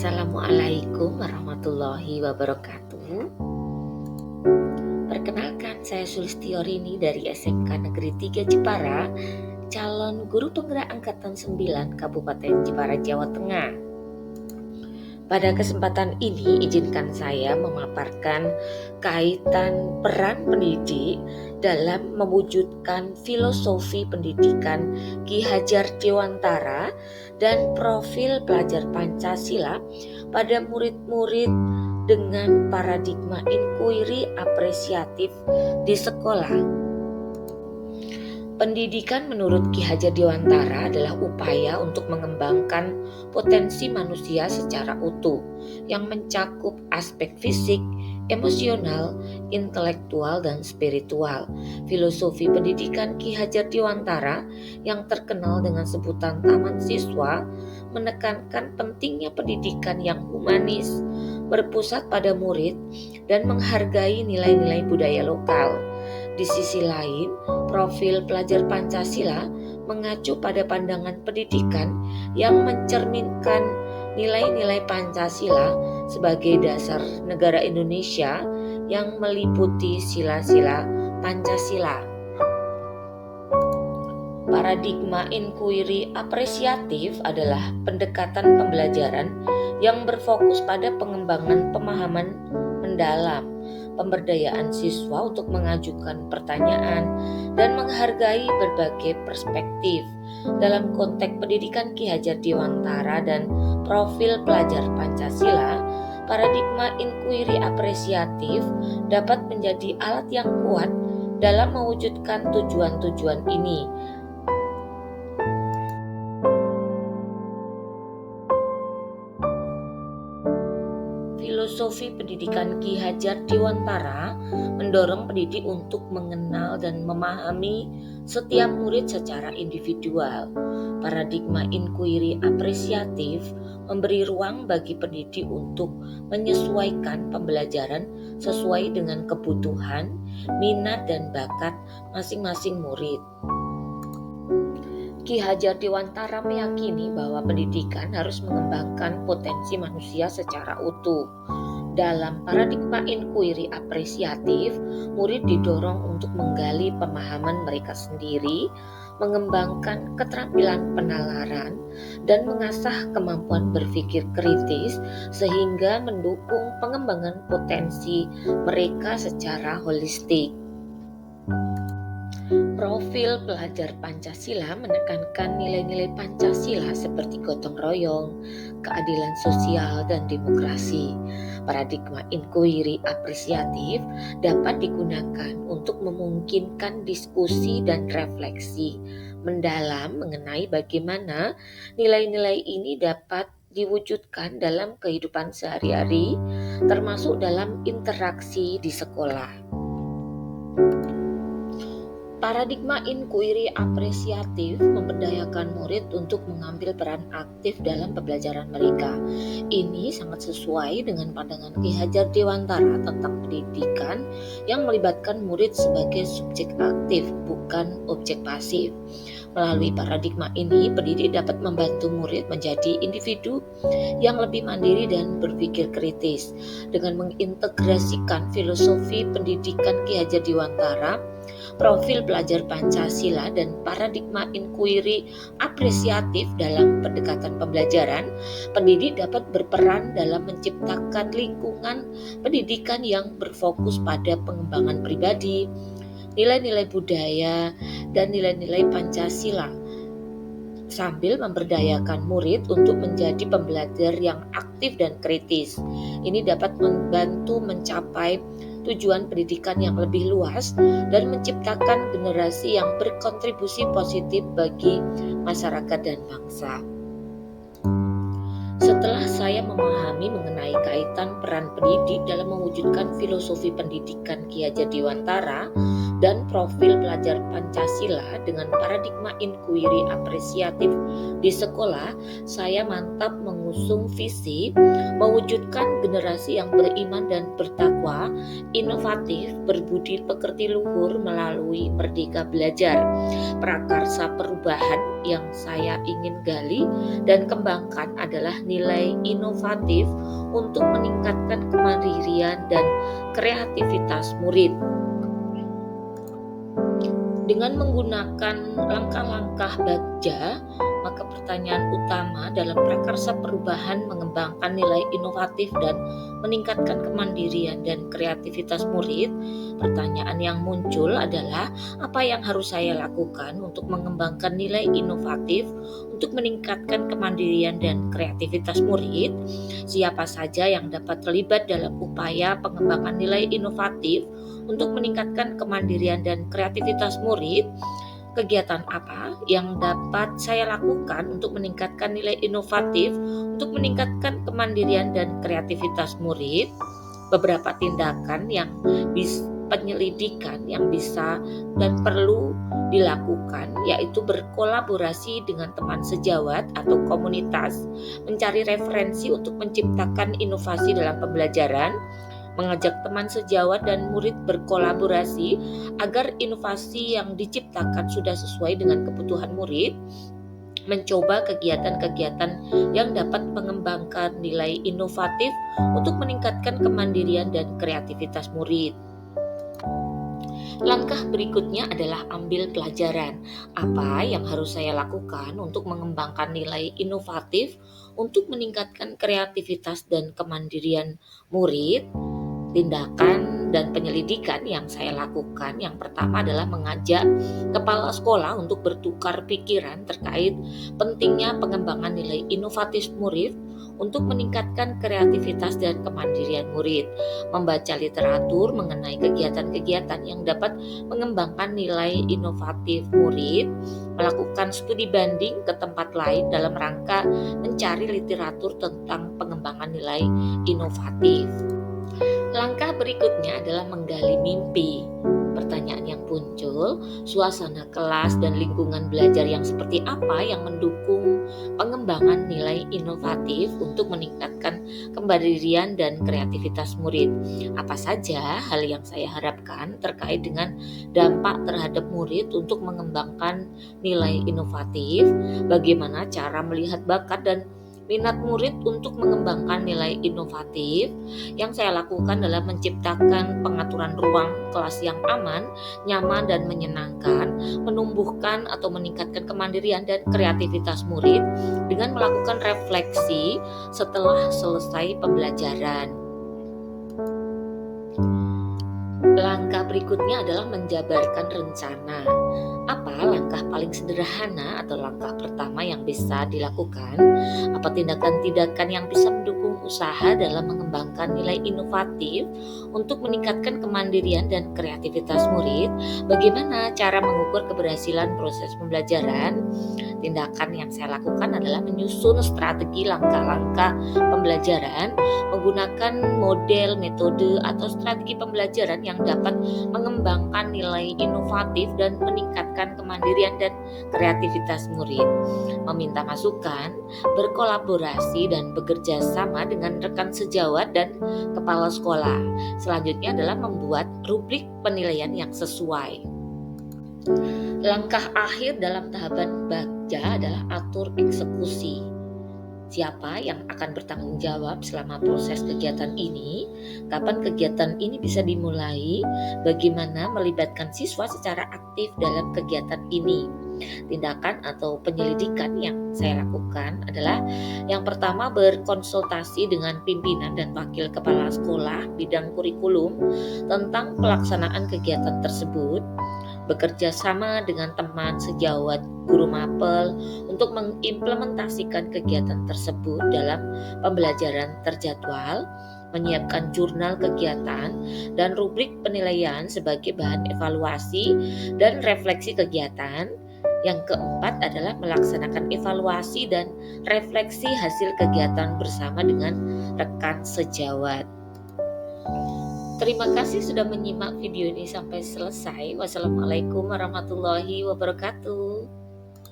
Assalamualaikum warahmatullahi wabarakatuh. Perkenalkan, saya Sulistiyorini dari SMK Negeri 3 Jepara, calon guru penggerak angkatan 9 Kabupaten Jepara, Jawa Tengah. Pada kesempatan ini, izinkan saya memaparkan kaitan peran pendidik dalam mewujudkan filosofi pendidikan Ki Hajar Dewantara dan profil pelajar Pancasila pada murid-murid dengan paradigma inquiry apresiatif di sekolah. Pendidikan menurut Ki Hajar Dewantara adalah upaya untuk mengembangkan potensi manusia secara utuh yang mencakup aspek fisik, emosional, intelektual, dan spiritual. Filosofi pendidikan Ki Hajar Dewantara yang terkenal dengan sebutan Taman Siswa menekankan pentingnya pendidikan yang humanis, berpusat pada murid, dan menghargai nilai-nilai budaya lokal. Di sisi lain, profil pelajar Pancasila mengacu pada pandangan pendidikan yang mencerminkan nilai-nilai Pancasila sebagai dasar negara Indonesia yang meliputi sila-sila Pancasila. Paradigma inquiry apresiatif adalah pendekatan pembelajaran yang berfokus pada pengembangan pemahaman mendalam, pemberdayaan siswa untuk mengajukan pertanyaan, dan menghargai berbagai perspektif. Dalam konteks pendidikan Ki Hajar Dewantara dan profil pelajar Pancasila, paradigma inquiry apresiatif dapat menjadi alat yang kuat dalam mewujudkan tujuan-tujuan ini. Filosofi pendidikan Ki Hajar Dewantara mendorong pendidik untuk mengenal dan memahami setiap murid secara individual. Paradigma inquiry apresiatif memberi ruang bagi pendidik untuk menyesuaikan pembelajaran sesuai dengan kebutuhan, minat, dan bakat masing-masing murid. Ki Hajar Dewantara meyakini bahwa pendidikan harus mengembangkan potensi manusia secara utuh. Dalam paradigma inquiry apresiatif, murid didorong untuk menggali pemahaman mereka sendiri, mengembangkan keterampilan penalaran, dan mengasah kemampuan berpikir kritis sehingga mendukung pengembangan potensi mereka secara holistik. Profil pelajar Pancasila menekankan nilai-nilai Pancasila seperti gotong royong, keadilan sosial, dan demokrasi. Paradigma inquiry apresiatif dapat digunakan untuk memungkinkan diskusi dan refleksi mendalam mengenai bagaimana nilai-nilai ini dapat diwujudkan dalam kehidupan sehari-hari, termasuk dalam interaksi di sekolah. Paradigma inquiry apresiatif memberdayakan murid untuk mengambil peran aktif dalam pembelajaran mereka. Ini sangat sesuai dengan pandangan Ki Hajar Dewantara tentang pendidikan yang melibatkan murid sebagai subjek aktif, bukan objek pasif. Melalui paradigma ini, pendidik dapat membantu murid menjadi individu yang lebih mandiri dan berpikir kritis. Dengan mengintegrasikan filosofi pendidikan Ki Hajar Dewantara, profil pelajar Pancasila, dan paradigma inquiry apresiatif dalam pendekatan pembelajaran, pendidik dapat berperan dalam menciptakan lingkungan pendidikan yang berfokus pada pengembangan pribadi, nilai-nilai budaya, dan nilai-nilai Pancasila, sambil memberdayakan murid untuk menjadi pembelajar yang aktif dan kritis. Ini dapat membantu mencapai tujuan pendidikan yang lebih luas dan menciptakan generasi yang berkontribusi positif bagi masyarakat dan bangsa. Setelah saya memahami mengenai kaitan peran pendidik dalam mewujudkan filosofi pendidikan Ki Hajar Dewantara dan profil pelajar Pancasila dengan paradigma inquiry apresiatif di sekolah, saya mantap mengusung visi mewujudkan generasi yang beriman dan bertakwa, inovatif, berbudi pekerti luhur melalui Merdeka Belajar. Prakarsa perubahan yang saya ingin gali dan kembangkan adalah nilai inovatif untuk meningkatkan kemandirian dan kreativitas murid. Dengan menggunakan langkah-langkah Bagja, maka pertanyaan utama dalam prakarsa perubahan mengembangkan nilai inovatif dan meningkatkan kemandirian dan kreativitas murid. Pertanyaan yang muncul adalah apa yang harus saya lakukan untuk mengembangkan nilai inovatif untuk meningkatkan kemandirian dan kreativitas murid? Siapa saja yang dapat terlibat dalam upaya pengembangan nilai inovatif untuk meningkatkan kemandirian dan kreativitas murid? Kegiatan apa yang dapat saya lakukan untuk meningkatkan nilai inovatif untuk meningkatkan kemandirian dan kreativitas murid? Beberapa tindakan yang penyelidikan yang bisa dan perlu dilakukan, yaitu berkolaborasi dengan teman sejawat atau komunitas, mencari referensi untuk menciptakan inovasi dalam pembelajaran, mengajak teman sejawat dan murid berkolaborasi agar inovasi yang diciptakan sudah sesuai dengan kebutuhan murid, mencoba kegiatan-kegiatan yang dapat mengembangkan nilai inovatif untuk meningkatkan kemandirian dan kreativitas murid. Langkah berikutnya adalah ambil pelajaran. Apa yang harus saya lakukan untuk mengembangkan nilai inovatif untuk meningkatkan kreativitas dan kemandirian murid? Tindakan dan penyelidikan yang saya lakukan, yang pertama adalah mengajak kepala sekolah untuk bertukar pikiran terkait pentingnya pengembangan nilai inovatif murid untuk meningkatkan kreativitas dan kemandirian murid, membaca literatur mengenai kegiatan-kegiatan yang dapat mengembangkan nilai inovatif murid, melakukan studi banding ke tempat lain dalam rangka mencari literatur tentang pengembangan nilai inovatif. Langkah berikutnya adalah menggali mimpi. Pertanyaan yang muncul, suasana kelas dan lingkungan belajar yang seperti apa yang mendukung pengembangan nilai inovatif untuk meningkatkan kemandirian dan kreativitas murid? Apa saja hal yang saya harapkan terkait dengan dampak terhadap murid untuk mengembangkan nilai inovatif? Bagaimana cara melihat bakat dan minat murid untuk mengembangkan nilai inovatif? Yang saya lakukan adalah menciptakan pengaturan ruang kelas yang aman, nyaman, dan menyenangkan, menumbuhkan atau meningkatkan kemandirian dan kreativitas murid dengan melakukan refleksi setelah selesai pembelajaran. Langkah berikutnya adalah menjabarkan rencana. Apa langkah paling sederhana atau langkah pertama yang bisa dilakukan? Apa tindakan-tindakan yang bisa mendukung usaha dalam mengembangkan nilai inovatif untuk meningkatkan kemandirian dan kreativitas murid? Bagaimana cara mengukur keberhasilan proses pembelajaran? Tindakan yang saya lakukan adalah menyusun strategi langkah-langkah pembelajaran, menggunakan model, metode, atau strategi pembelajaran yang dapat mengembangkan nilai inovatif dan meningkatkan kemandirian dan kreativitas murid. Meminta masukan, berkolaborasi, dan bekerja sama dengan rekan sejawat dan kepala sekolah. Selanjutnya adalah membuat rubrik penilaian yang sesuai. Langkah akhir dalam tahapan Bagja adalah atur eksekusi. Siapa yang akan bertanggung jawab selama proses kegiatan ini? Kapan kegiatan ini bisa dimulai? Bagaimana melibatkan siswa secara aktif dalam kegiatan ini? Tindakan atau penyelidikan yang saya lakukan adalah yang pertama, berkonsultasi dengan pimpinan dan wakil kepala sekolah bidang kurikulum tentang pelaksanaan kegiatan tersebut, bekerja sama dengan teman sejawat guru mapel untuk mengimplementasikan kegiatan tersebut dalam pembelajaran terjadwal, menyiapkan jurnal kegiatan dan rubrik penilaian sebagai bahan evaluasi dan refleksi kegiatan. Yang keempat adalah melaksanakan evaluasi dan refleksi hasil kegiatan bersama dengan rekan sejawat. Terima kasih sudah menyimak video ini sampai selesai. Wassalamualaikum warahmatullahi wabarakatuh.